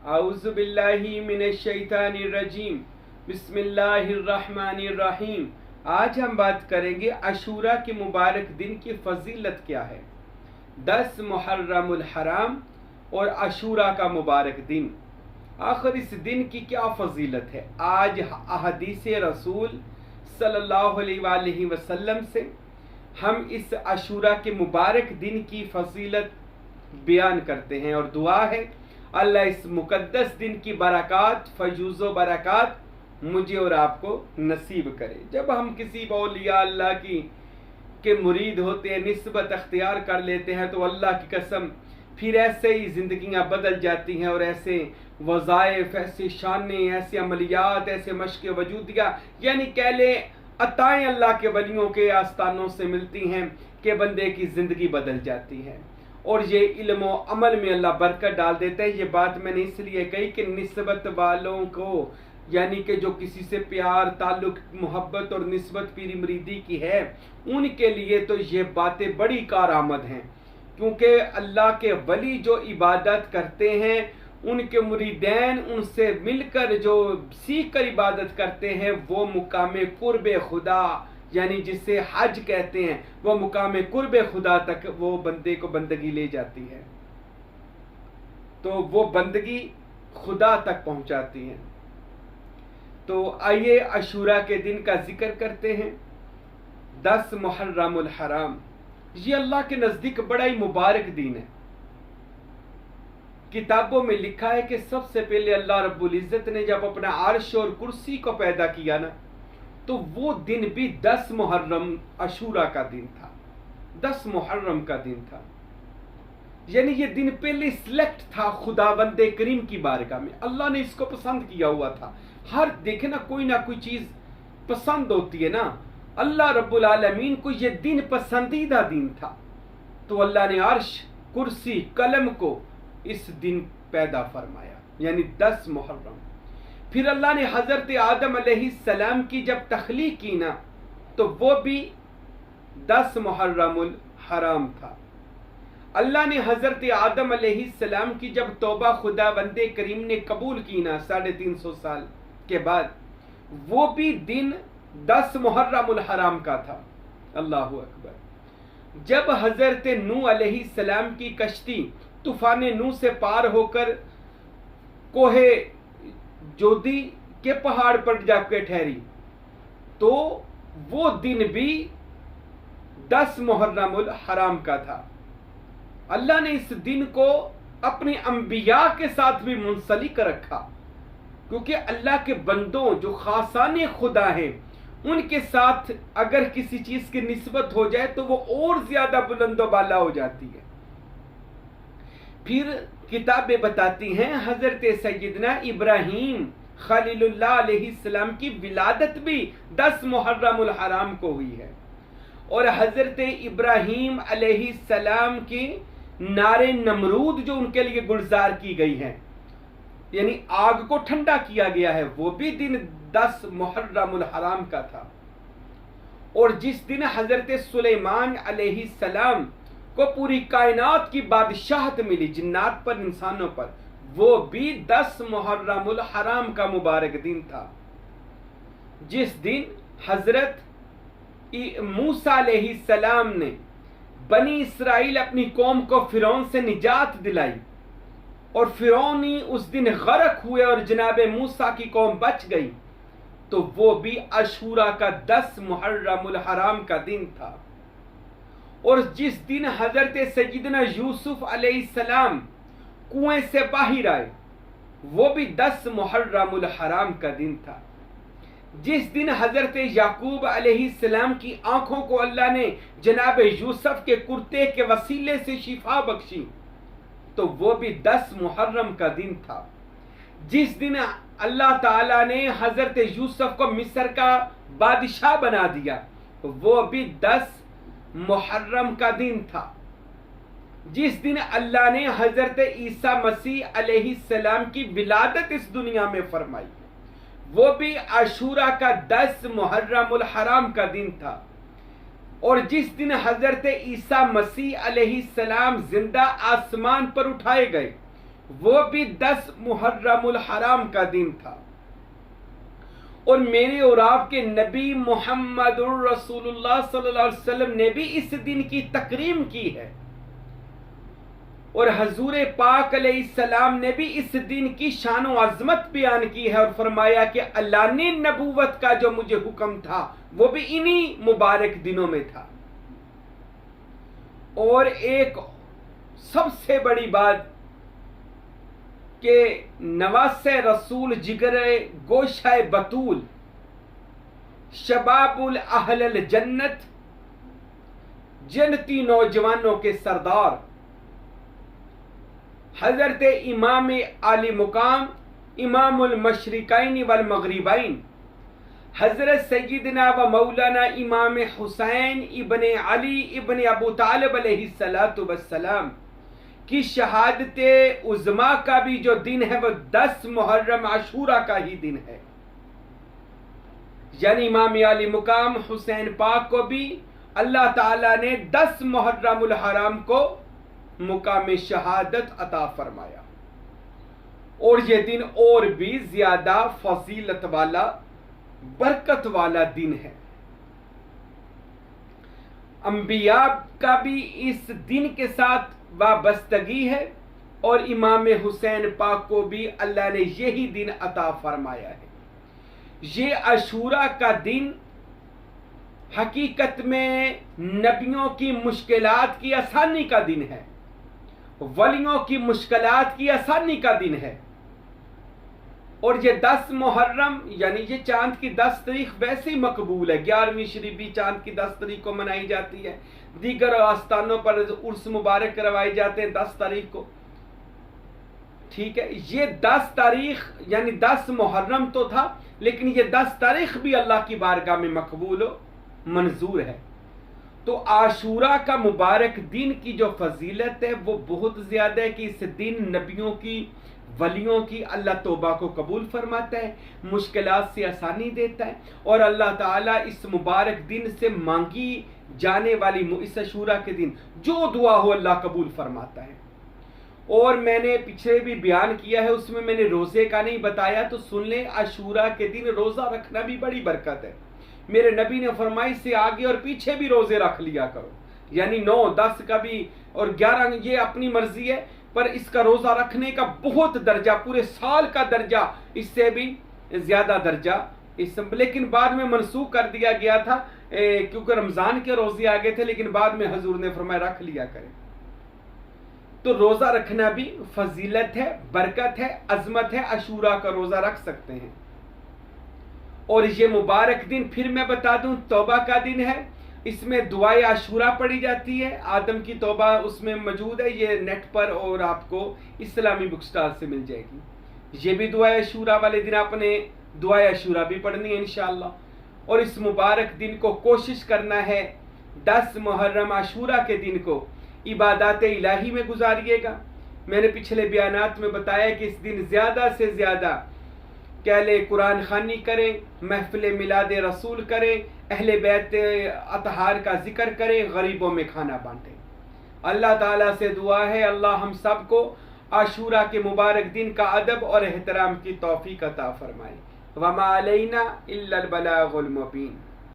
अऊज़ु बिल्लाहि मिनश्शैतानिर्रजीम बिस्मिल्लाहिर्रहमानिर्रहीम। आज हम बात करेंगे अशूरा के मुबारक दिन की फजीलत क्या है। 10 मुहर्रमुल हराम और अशूरा का मुबारक दिन, आखिर इस दिन की क्या फजीलत है। आज अहदीस रसूल सल्लल्लाहु अलैहि वसल्लम से हम इस अशूरा के मुबारक दिन की फजीलत बयान करते हैं और दुआ है अल्लाह इस मुकद्दस दिन की बरक़ात, फयूज़ो बरक़ात मुझे और आपको नसीब करे। जब हम किसी औलिया अल्लाह के मुरीद होते हैं, निस्बत अख्तियार कर लेते हैं, तो अल्लाह की कसम फिर ऐसे ही ज़िंदगियाँ बदल जाती हैं और ऐसे वज़ाइफ, ऐसे शाने, ऐसे अमलियात, ऐसे मश्क़ वजूदिया, यानी कह ले अताएँ अल्लाह के वलियों के आस्थानों से मिलती हैं कि बंदे की ज़िंदगी बदल जाती है और ये इल्म व अमल में अल्लाह बरकत डाल देता है। ये बात मैंने इसलिए कही कि निस्बत वालों को, यानी कि जो किसी से प्यार, ताल्लुक़, मोहब्बत और निस्बत पीरी मुरीदी की है, उनके लिए तो ये बातें बड़ी कारआमद हैं, क्योंकि अल्लाह के वली जो इबादत करते हैं, उनके मुरीदैन उनसे मिलकर जो सीख कर इबादत करते हैं, वो मुकाम कुर्ब खुदा, यानी जिसे हज कहते हैं, वो मुकाम कुर्ब खुदा तक वो बंदे को बंदगी ले जाती है, तो वो बंदगी खुदा तक पहुंचाती है। तो आइए अशूरा के दिन का जिक्र करते हैं। 10 मुहर्रमुल हराम, ये अल्लाह के नज़दीक बड़ा ही मुबारक दिन है। किताबों में लिखा है कि सबसे पहले अल्लाह रब्बुल इज़्ज़त ने जब अपना अर्श और कुर्सी को पैदा किया ना, तो वो दिन भी 10 मुहर्रम अशूरा का दिन था, 10 मुहर्रम का दिन था। यानी ये दिन पहले सिलेक्ट था खुदावंद करीम की बारगाह में, अल्लाह ने इसको पसंद किया हुआ था। हर देखे ना कोई चीज़ पसंद होती है ना, अल्लाह रब्बुल आलमीन को ये दिन पसंदीदा दिन था, तो अल्लाह ने अर्श, कुर्सी, कलम को इस दिन पैदा फरमाया, यानी 10 मुहर्रम। फिर अल्लाह ने हज़रत आदम अलैहिस्सलाम की जब तख्लीक की ना, तो वो भी 10 मुहर्रमुल हराम था। अल्लाह ने हज़रत आदम अलैहिस्सलाम की जब तौबा खुदावंद करीम ने कबूल की ना 350 साल के बाद, वो भी दिन 10 मुहर्रमुल हराम का था। अल्लाहु अकबर। जब हज़रत नूह अलैहिस्सलाम की कश्ती तूफान नूह से पार होकर कोहे जोदी के पहाड़ पर जाकर ठहरी, तो वो दिन भी 10 मुहर्रमुल हराम का था। अल्लाह ने इस दिन को अपने अंबिया के साथ भी मुंसलिक रखा, क्योंकि अल्लाह के बंदों जो खासाने खुदा हैं, उनके साथ अगर किसी चीज की निस्बत हो जाए तो वो और ज्यादा बुलंद बाला हो जाती है। फिर किताबें बताती हैं हजरत सैयदना इब्राहीम खलीलुल्लाह अलैहिस्सलाम की विलादत भी 10 मुहर्रमुल हराम को हुई है, और हजरत इब्राहीम अलैहिस्सलाम की नारे नमरूद जो उनके लिए गुलजार की गई है, यानी आग को ठंडा किया गया है, वो भी दिन 10 मुहर्रमुल हराम का था। और जिस दिन हजरत सुलेमान अलैहिस्सलाम को पूरी कायनात की बादशाहत मिली, जिन्नात पर, इंसानों पर, वो भी 10 मुहर्रमुल हराम का मुबारक दिन था। जिस दिन हजरत मूसा अलैहिस्सलाम ने बनी इसराइल अपनी कौम को फिरौन से निजात दिलाई और फिरौनी उस दिन गर्क हुए और जनाब मूसा की कौम बच गई, तो वो भी अशूरा का 10 मुहर्रमुल हराम का दिन था। और जिस दिन हजरत सैयदना यूसुफ अलैहिस्सलाम कुएं से बाहर आए, वो भी 10 मुहर्रमुल हराम का दिन था। जिस दिन हजरत याकूब अलैहिस्सलाम की आंखों को अल्लाह ने जनाब यूसुफ के कुर्ते के वसीले से शिफा बख्शी, तो वो भी 10 मुहर्रम का दिन था। जिस दिन अल्लाह ताला ने हजरत यूसुफ को मिस्र का बादशाह बना दिया, तो वो भी 10 मुहर्रम का दिन था। जिस दिन अल्लाह ने हजरत ईसा मसीह अलैहिस्सलाम की विलादत इस दुनिया में फरमाई, वो भी अशूरा का 10 मुहर्रमुल हराम का दिन था। और जिस दिन हजरत ईसा मसीह अलैहिस्सलाम जिंदा आसमान पर उठाए गए, وہ بھی 10 محرم الحرام کا دن تھا، اور میرے اور آپ کے نبی محمد الرسول اللہ صلی اللہ علیہ وسلم نے بھی اس دن کی تکریم کی ہے، اور حضور پاک علیہ السلام نے بھی اس دن کی شان و عظمت بیان کی ہے، اور فرمایا کہ اللہ نے نبوت کا جو مجھے حکم تھا وہ بھی انہی مبارک دنوں میں تھا۔ اور ایک سب سے بڑی بات کہ نواس رسول جگر گوشہ بطول شباب الاہل الجنت جنتی نوجوانوں کے سردار حضرت امام عالی مقام امام المشرقین والمغربین حضرت سیدنا و مولانا امام حسین ابن علی ابن ابو طالب علیہ السلام کی شہادت عظمیٰ کا بھی جو دن ہے وہ 10 محرم عاشورہ کا ہی دن ہے، یعنی امام علی مقام حسین پاک کو بھی اللہ تعالیٰ نے 10 محرم الحرام کو مقام شہادت عطا فرمایا، اور یہ دن اور بھی زیادہ فضیلت والا برکت والا دن ہے۔ انبیاء کا بھی اس دن کے ساتھ وابستگی ہے، اور امام حسین پاک کو بھی اللہ نے یہی دن عطا فرمایا ہے۔ یہ عاشورہ کا دن حقیقت میں نبیوں کی مشکلات کی آسانی کا دن ہے، ولیوں کی مشکلات کی آسانی کا دن ہے، اور یہ 10 محرم یعنی یہ چاند کی 10 تاریخ ویسے ہی مقبول ہے، 11ویں شریف بھی چاند کی 10 تاریخ کو منائی جاتی ہے، دیگر آستانوں پر عرس مبارک کروائے جاتے ہیں 10 تاریخ کو، ٹھیک ہے۔ یہ 10 تاریخ یعنی 10 محرم تو تھا، لیکن یہ 10 تاریخ بھی اللہ کی بارگاہ میں مقبول و منظور ہے۔ تو عاشورہ کا مبارک دن کی جو فضیلت ہے وہ بہت زیادہ ہے، کہ اس دن نبیوں کی ولیوں کی اللہ توبہ کو قبول فرماتا ہے، مشکلات سے آسانی دیتا ہے، اور اللہ تعالیٰ اس مبارک دن سے مانگی جانے والی اس عاشورہ کے دن جو دعا ہو اللہ قبول فرماتا ہے۔ اور میں نے پیچھے بھی بیان کیا ہے، اس میں نے روزے کا نہیں بتایا، تو سن لیں عاشورہ کے دن روزہ رکھنا بھی بڑی برکت ہے۔ میرے نبی نے فرمائی سے آگے اور پیچھے بھی روزے رکھ لیا کرو، یعنی 9 10 کا بھی اور 11 یہ اپنی مرضی ہے، پر اس کا روزہ رکھنے کا بہت درجہ، پورے سال کا درجہ، اس سے بھی زیادہ درجہ لیکن بعد میں منسوخ کر دیا گیا تھا، کیونکہ رمضان کے روزے آگے تھے، لیکن بعد میں حضور نے فرمایا رکھ لیا کریں۔ تو روزہ رکھنا بھی فضیلت ہے، برکت ہے، عظمت ہے، عاشورہ کا روزہ رکھ سکتے ہیں۔ اور یہ مبارک دن پھر میں بتا دوں توبہ کا دن ہے، اس میں دعائے عاشورہ پڑھی جاتی ہے، آدم کی توبہ اس میں موجود ہے، یہ نیٹ پر اور آپ کو اسلامی بک سٹال سے مل جائے گی۔ یہ بھی دعائے عاشورہ والے دن آپ نے دعائے عاشورہ بھی پڑھنی ہے انشاءاللہ، اور اس مبارک دن کو کوشش کرنا ہے 10 محرم عاشورہ کے دن کو عبادات الہی میں گزاریے گا۔ میں نے پچھلے بیانات میں بتایا کہ اس دن زیادہ سے زیادہ کہلے قرآن خوانی کریں، محفل میلاد رسول کریں، اہل بیت اطہار کا ذکر کریں، غریبوں میں کھانا بانٹیں۔ اللہ تعالیٰ سے دعا ہے اللہ ہم سب کو عاشورہ کے مبارک دن کا ادب اور احترام کی توفیق عطا فرمائے۔ وما علینا الا البلاغ المبین۔